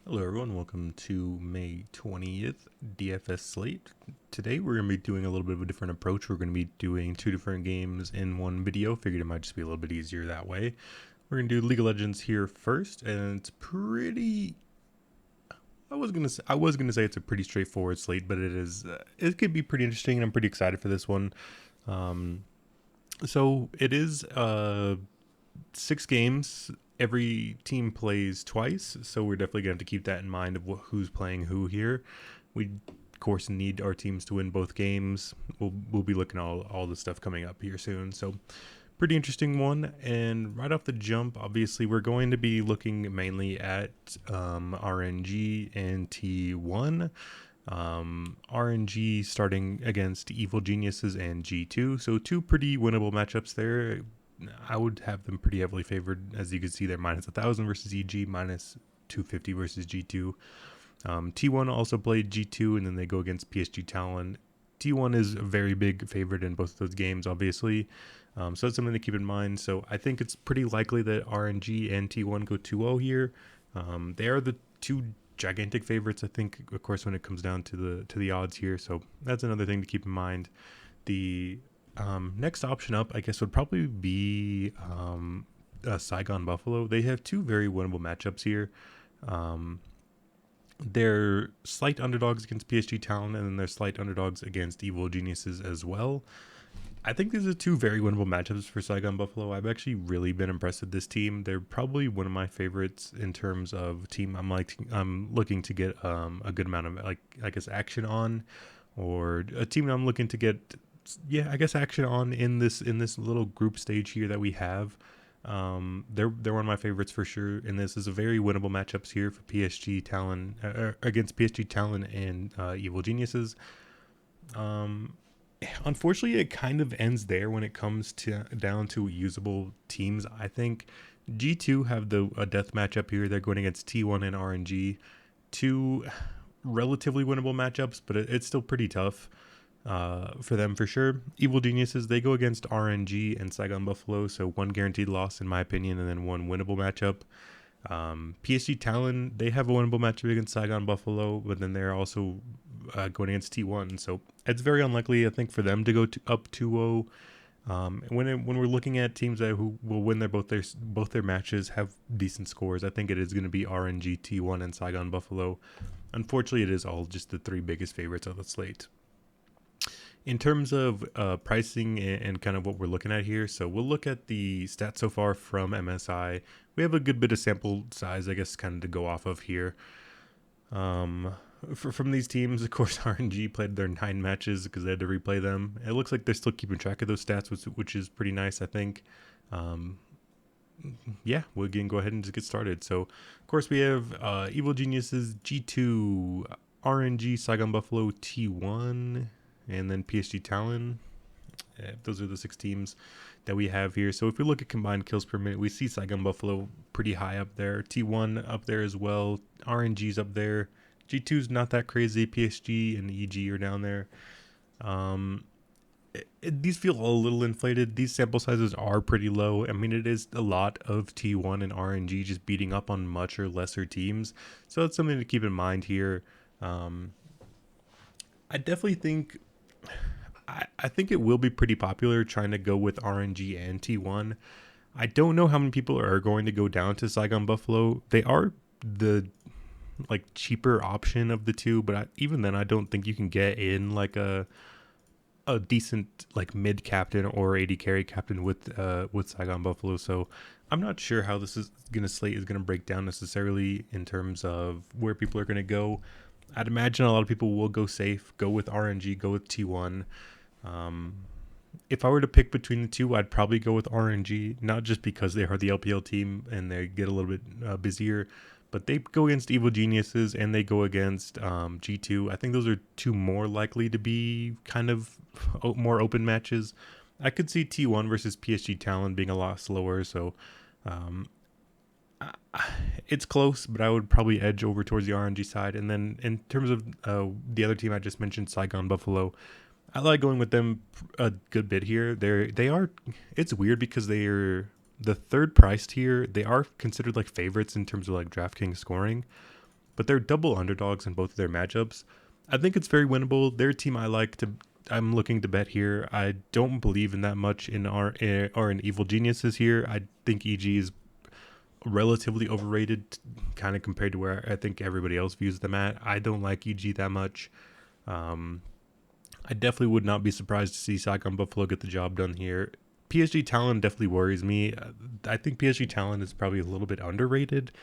Hello everyone, welcome to May 20th DFS slate. Today we're going to be doing a little bit of a different approach. We're going to be doing two different games in one video. Figured it might just be a little bit easier that way. We're going to do League of Legends here first, and it's pretty... I was gonna say it's a pretty straightforward slate, but it is. It could be pretty interesting, and I'm pretty excited for this one. So it is 6 games. Every team plays twice, so we're definitely going to have to keep that in mind of who's playing who here. We, of course, need our teams to win both games. We'll be looking at all the stuff coming up here soon. So pretty interesting one. And right off the jump, obviously, we're going to be looking mainly at RNG and T1. RNG starting against Evil Geniuses and G2. So two pretty winnable matchups there. I would have them pretty heavily favored. As you can see, they're minus 1,000 versus EG, minus 250 versus G2. T1 also played G2, and then they go against PSG Talon. T1 is a very big favorite in both of those games, obviously. So that's something to keep in mind. So I think it's pretty likely that RNG and T1 go 2-0 here. They are the two gigantic favorites, I think, of course, when it comes down to the odds here. So that's another thing to keep in mind. The next option up, I guess, would probably be Saigon Buffalo. They have two very winnable matchups here. They're slight underdogs against PSG Talon, and then they're slight underdogs against Evil Geniuses as well. I think these are two very winnable matchups for Saigon Buffalo. I've actually really been impressed with this team. They're probably one of my favorites in terms of team I'm looking to get a good amount of action on, or a team I'm looking to get action on in this little group stage here that we have. They're one of my favorites for sure, and this is a very winnable matchups here for PSG Talon against PSG Talon and Evil Geniuses. Unfortunately, it kind of ends there when it comes down to usable teams. I think G2 have a death matchup here. They're going against T1 and RNG, two relatively winnable matchups, but it's still pretty tough for them for sure. Evil Geniuses, they go against RNG and Saigon Buffalo, so one guaranteed loss in my opinion, and then one winnable matchup. PSG Talon, they have a winnable matchup against Saigon Buffalo, but then they're also going against T1, so it's very unlikely, I think, for them to go up 2-0. When we're looking at teams who will win both their matches, have decent scores, I think it is going to be RNG, T1, and Saigon Buffalo. Unfortunately, it is all just the three biggest favorites of the slate. In terms of pricing and kind of what we're looking at here, so we'll look at the stats so far from MSI. We have a good bit of sample size, I guess, kind of to go off of here. From these teams, of course, RNG played their 9 matches because they had to replay them. It looks like they're still keeping track of those stats, which is pretty nice, I think. We can go ahead and just get started. So, of course, we have Evil Geniuses, G2, RNG, Saigon Buffalo, T1, and then PSG Talon. Those are the 6 teams that we have here. So if we look at combined kills per minute, we see Saigon Buffalo pretty high up there. T1 up there as well. RNG's up there. G2's not that crazy. PSG and EG are down there. These feel a little inflated. These sample sizes are pretty low. I mean, it is a lot of T1 and RNG just beating up on much or lesser teams. So that's something to keep in mind here. I definitely think... I think it will be pretty popular trying to go with RNG and T1. I don't know how many people are going to go down to Saigon Buffalo. They are the cheaper option of the two, but even then, I don't think you can get in a decent mid captain or AD carry captain with Saigon Buffalo. So I'm not sure how this slate is gonna break down necessarily in terms of where people are gonna go. I'd imagine a lot of people will go safe, go with RNG, go with T1. If I were to pick between the two, I'd probably go with RNG, not just because they are the LPL team and they get a little bit busier, but they go against Evil Geniuses and they go against G2. I think those are two more likely to be kind of more open matches. I could see T1 versus PSG Talon being a lot slower, so it's close, but I would probably edge over towards the RNG side. And then in terms of the other team I just mentioned, Saigon Buffalo, I like going with them a good bit here. They are. It's weird because they are the third priced here. They are considered favorites in terms of DraftKings scoring, but they're double underdogs in both of their matchups. I think it's very winnable. They're a team I'm looking to bet here. I don't believe in that much in in Evil Geniuses here. I think EG is relatively overrated, kind of compared to where I think everybody else views them at. I don't like EG that much. I definitely would not be surprised to see Saigon Buffalo get the job done here. PSG Talon definitely worries me. I think PSG Talon is probably a little bit underrated.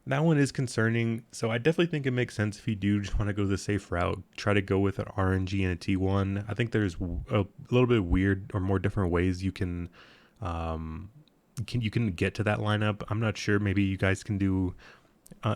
That one is concerning. So I definitely think it makes sense if you do just want to go the safe route, try to go with an RNG and a T1. I think there's a little bit weird or more different ways you can get to that lineup. I'm not sure. Maybe you guys can do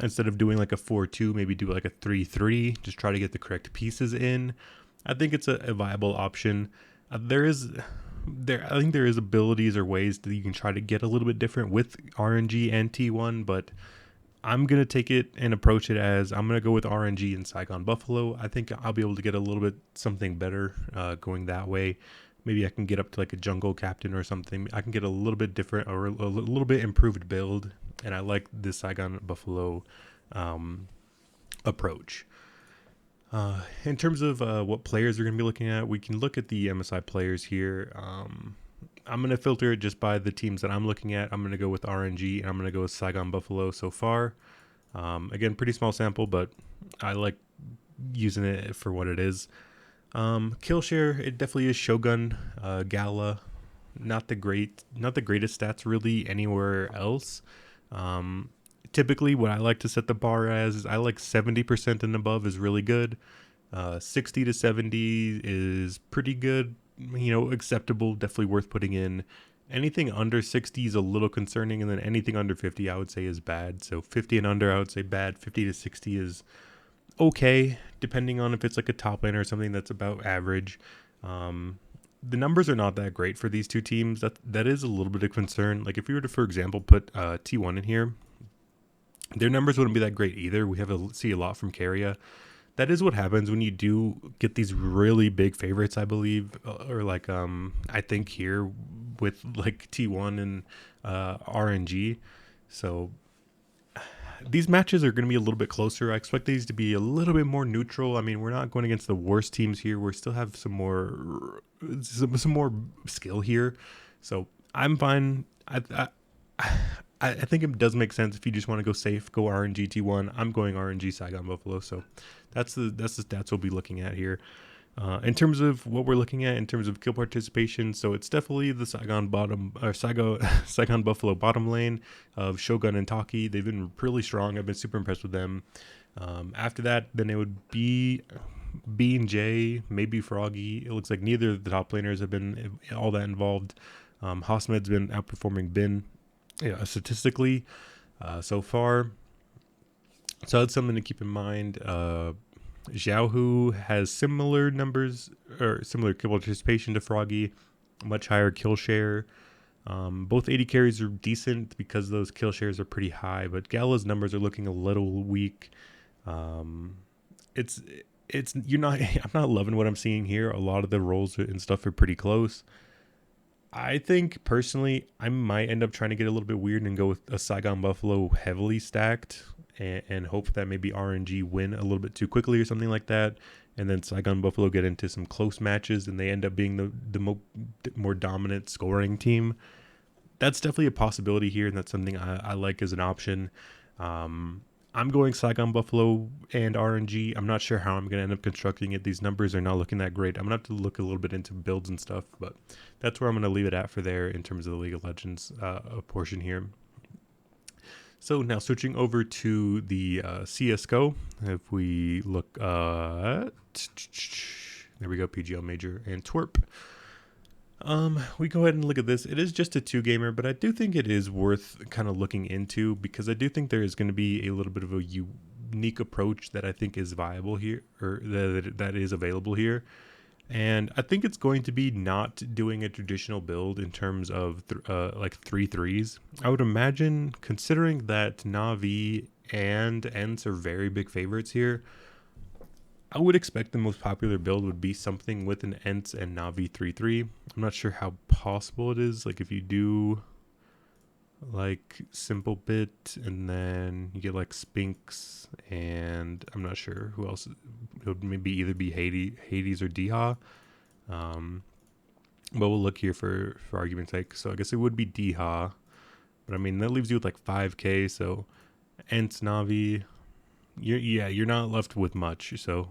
instead of doing like a 4-2, maybe do like a 3-3. Just try to get the correct pieces in. I think it's a viable option. I think there is abilities or ways that you can try to get a little bit different with RNG and T1, but I'm going to take it and approach it as I'm going to go with RNG and Saigon Buffalo. I think I'll be able to get a little bit something better going that way. Maybe I can get up to like a jungle captain or something. I can get a little bit different or a little bit improved build, and I like the Saigon Buffalo approach. In terms of what players we're going to be looking at, we can look at the MSI players here. I'm going to filter it just by the teams that I'm looking at. I'm going to go with RNG, and I'm going to go with Saigon Buffalo so far. Again, pretty small sample, but I like using it for what it is. Kill share, it definitely is Shogun, Gala. Not the greatest stats really anywhere else. Typically, what I like to set the bar as is I like 70% and above is really good. 60 to 70 is pretty good, acceptable, definitely worth putting in. Anything under 60 is a little concerning, and then anything under 50 I would say is bad. So 50 and under I would say bad. 50 to 60 is okay, depending on if it's like a top lane or something that's about average. The numbers are not that great for these two teams. That is a little bit of concern. Like if we were to, for example, put T1 in here, their numbers wouldn't be that great either. We see a lot from Carrier. That is what happens when you do get these really big favorites, I believe, or like I think here with like T1 and RNG. So these matches are going to be a little bit closer. I expect these to be a little bit more neutral. I mean, we're not going against the worst teams here. We still have some more skill here. So I'm fine. I think it does make sense if you just want to go safe, go RNG T1. I'm going RNG Saigon Buffalo. So that's the stats we'll be looking at here. In terms of what we're looking at in terms of kill participation, so it's definitely the Saigon Buffalo bottom lane of Shogun and Taki. They've been really strong. I've been super impressed with them. After that, then it would be B and J, maybe Froggy. It looks like neither of the top laners have been all that involved. Hosmed's been outperforming Bin statistically so far. So that's something to keep in mind. Xiaohu has similar numbers or similar kill participation to Froggy, much higher kill share. Both 80 carries are decent because those kill shares are pretty high, but Gala's numbers are looking a little weak. I'm not loving what I'm seeing here. A lot of the roles and stuff are pretty close. I think personally, I might end up trying to get a little bit weird and go with a Saigon Buffalo heavily stacked and hope that maybe RNG win a little bit too quickly or something like that. And then Saigon Buffalo get into some close matches and they end up being the more dominant scoring team. That's definitely a possibility here, and that's something I like as an option. I'm going Saigon Buffalo and RNG. I'm not sure how I'm going to end up constructing it. These numbers are not looking that great. I'm going to have to look a little bit into builds and stuff, but that's where I'm going to leave it at for there in terms of the League of Legends portion here. So now switching over to the CSGO, if we look, there we go, PGL Major and Twerp. We go ahead and look at this. It is just a 2-gamer, but I do think it is worth kind of looking into because I do think there is going to be a little bit of a unique approach that I think is viable here, or that is available here. And I think it's going to be not doing a traditional build in terms of like 3-3s. I would imagine, considering that Na'Vi and Ents are very big favorites here, I would expect the most popular build would be something with an Ents and Na'Vi 3-3. I'm not sure how possible it is. Like if you do, like Simple Bit, and then you get like Spinks, and I'm not sure who else. It would maybe either be Hades or Diha. Um, but we'll look here for argument's sake. So I guess it would be Diha, but I mean that leaves you with like 5k. So Ents Navi, you're not left with much. So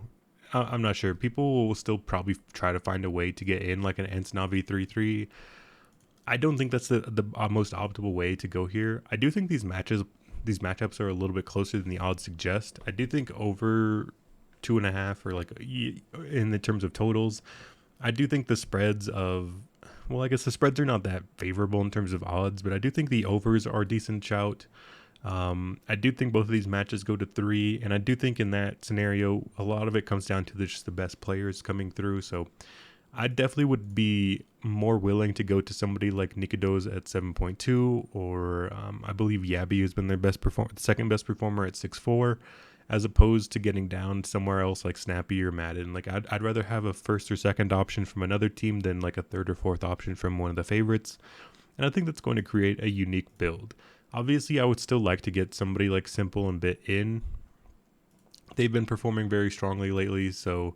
I'm not sure. People will still probably try to find a way to get in like an Ents Navi 3-3. I don't think that's the most optimal way to go here. I do think these matchups are a little bit closer than the odds suggest. I do think over 2.5 or like in the terms of totals, I do think the spreads of, well, I guess the spreads are not that favorable in terms of odds, but I do think the overs are a decent shout. I do think both of these matches go to 3, and I do think in that scenario, a lot of it comes down to just the best players coming through. So I definitely would be more willing to go to somebody like Nikados at 7.2, or I believe Yabby has been their second best performer at 6.4, as opposed to getting down somewhere else like Snappy or Madden. Like I'd rather have a first or second option from another team than like a third or fourth option from one of the favorites. And I think that's going to create a unique build. Obviously, I would still like to get somebody like Simple and Bit in. They've been performing very strongly lately, so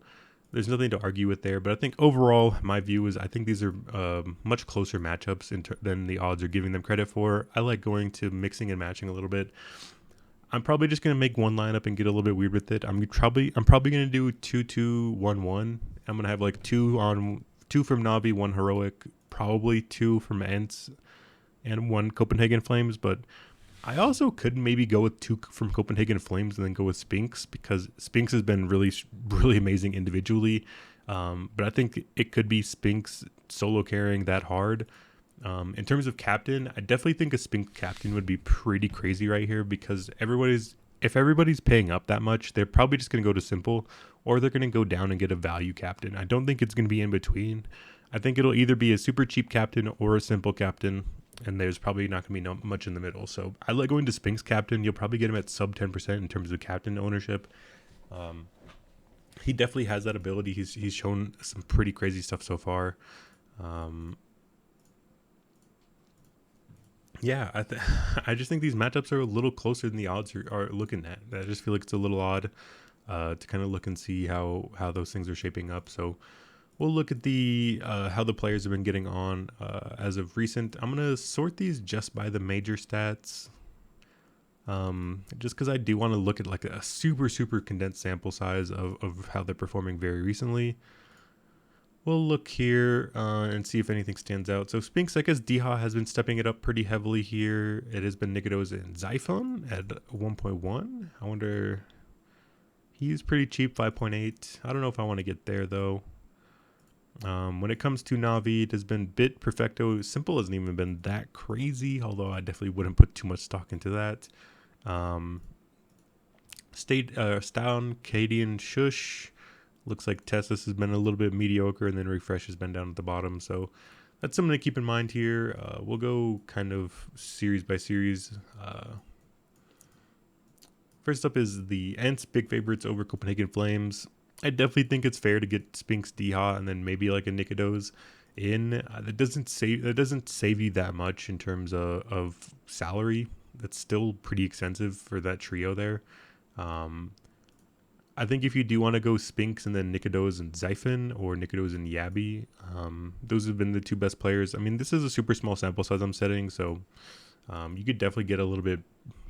there's nothing to argue with there. But I think overall, my view is I think these are much closer matchups than the odds are giving them credit for. I like going to mixing and matching a little bit. I'm probably just gonna make one lineup and get a little bit weird with it. I'm probably gonna do 2-2-1-1. I'm gonna have like two from Navi, one heroic, probably two from Ents, and one Copenhagen Flames. But I also could maybe go with two from Copenhagen Flames and then go with Spinks, because Spinks has been really amazing individually. But I think it could be Spinks solo carrying that hard. In terms of captain, I definitely think a Spinks captain would be pretty crazy right here, because if everybody's paying up that much, they're probably just going to go to Simple, or they're going to go down and get a value captain. I don't think it's going to be in between. I think it'll either be a super cheap captain or a Simple captain, and there's probably not going to be much in the middle. So I like going to Spinks captain. You'll probably get him at sub 10% in terms of captain ownership. He definitely has that ability. He's shown some pretty crazy stuff so far. Yeah, I just think these matchups are a little closer than the odds are looking at. I just feel like it's a little odd to kind of look and see how those things are shaping up. So we'll look at the how the players have been getting on as of recent. I'm gonna sort these just by the major stats, just because I do want to look at like a super condensed sample size of how they're performing very recently. We'll look here and see if anything stands out. So Spinks, I guess Diha has been stepping it up pretty heavily here. It has been Nikados and Xiphon at 1.1. I wonder, he's pretty cheap, 5.8. I don't know if I want to get there though. When it comes to Navi, it has been Bit, Perfecto. Simple hasn't even been that crazy, although I definitely wouldn't put too much stock into that. Stown, Cadian, Shush. Looks like Tessus has been a little bit mediocre, and then Refresh has been down at the bottom. So that's something to keep in mind here. We'll go kind of series by series. First up is the Ents big favorites over Copenhagen Flames. I definitely think it's fair to get Spinks, Diha, and then maybe like a Nikados in. That doesn't save you that much in terms of salary. That's still pretty expensive for that trio there. I think if you do want to go Spinks and then Nikados and Xiphon, or Nikados and Yabby, those have been the two best players. I mean, this is a super small sample size I'm setting, so you could definitely get a little bit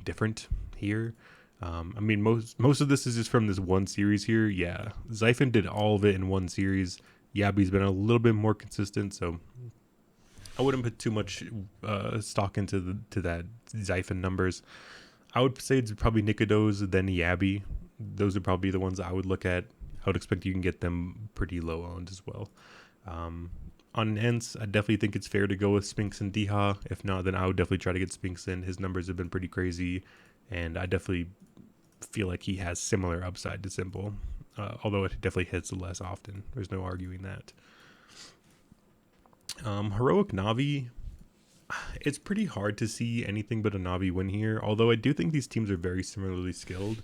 different here. I mean, most of this is just from this one series here. Yeah, Xiphon did all of it in one series. Yabby's been a little bit more consistent, so I wouldn't put too much stock into that Xiphon numbers. I would say it's probably Nikados, then Yabby. Those would probably be the ones I would look at. I would expect you can get them pretty low owned as well. On Ents, I definitely think it's fair to go with Spinks and Diha. If not, then I would definitely try to get Spinks in. His numbers have been pretty crazy, and I definitely feel like he has similar upside to Simple, although it definitely hits less often. There's no arguing that. Heroic Navi, it's pretty hard to see anything but a Navi win here, although I do think these teams are very similarly skilled.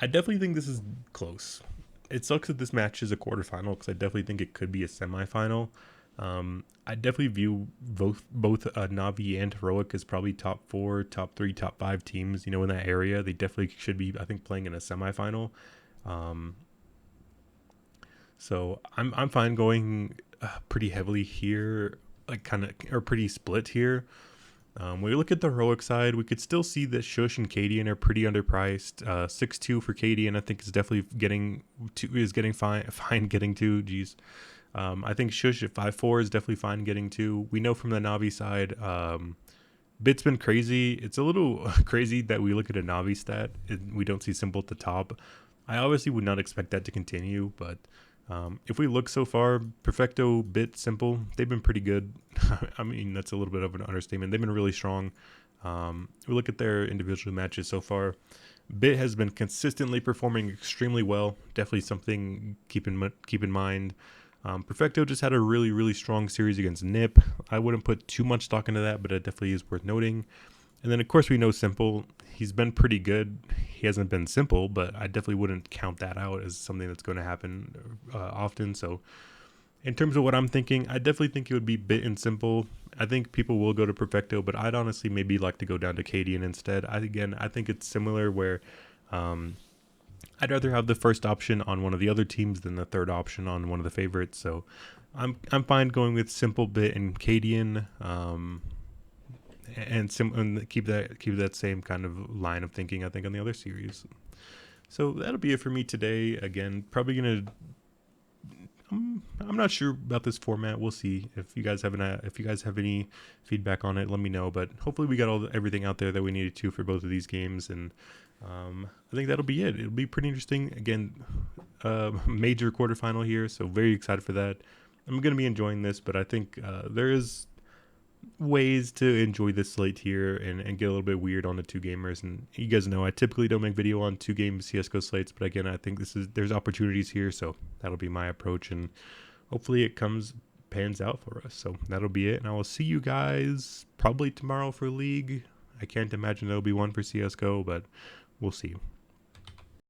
I definitely think this is close. It sucks that this match is a quarterfinal, because I definitely think it could be a semifinal. I definitely view both Navi and Heroic as probably top 4, top 3, top 5 teams. In that area, they definitely should be, I think, playing in a semifinal. Um, so I'm fine going pretty heavily here, like kind of or pretty split here. When we look at the heroic side, we could still see that Shush and Cadian are pretty underpriced. 6-2 for Cadian, I think is definitely getting fine getting to. Geez. I think Shush at 5-4 is definitely fine getting to. We know from the Navi side, Bit's been crazy. It's a little crazy that we look at a Navi stat and we don't see Simple at the top. I obviously would not expect that to continue, but if we look so far, Perfecto, Bit, Simple, they've been pretty good. I mean, that's a little bit of an understatement. They've been really strong. We look at their individual matches so far. Bit has been consistently performing extremely well. Definitely something keep in mind. Perfecto just had a really, really strong series against Nip. I wouldn't put too much stock into that, but it definitely is worth noting. And then, of course, we know Simple. He's been pretty good. He hasn't been Simple, but I definitely wouldn't count that out as something that's going to happen often. So, in terms of what I'm thinking, I definitely think it would be Bit and Simple. I think people will go to Perfecto, but I'd honestly maybe like to go down to Cadian instead. I think it's similar where I'd rather have the first option on one of the other teams than the third option on one of the favorites. So, I'm fine going with Simple, Bit, and Cadian. And keep that same kind of line of thinking, I think, on the other series. So that'll be it for me today. Again, probably gonna. I'm not sure about this format. We'll see. If you guys have any feedback on it, let me know. But hopefully, we got everything out there that we needed to for both of these games, and I think that'll be it. It'll be pretty interesting. Again, major quarterfinal here, so very excited for that. I'm gonna be enjoying this, but I think there is ways to enjoy this slate here and get a little bit weird on the two gamers. And you guys know I typically don't make video on 2-game CSGO slates, but again, I think there's opportunities here, so that'll be my approach, and hopefully it pans out for us. So that'll be it, and I will see you guys probably tomorrow for League. I can't imagine there'll be one for CSGO, but we'll see.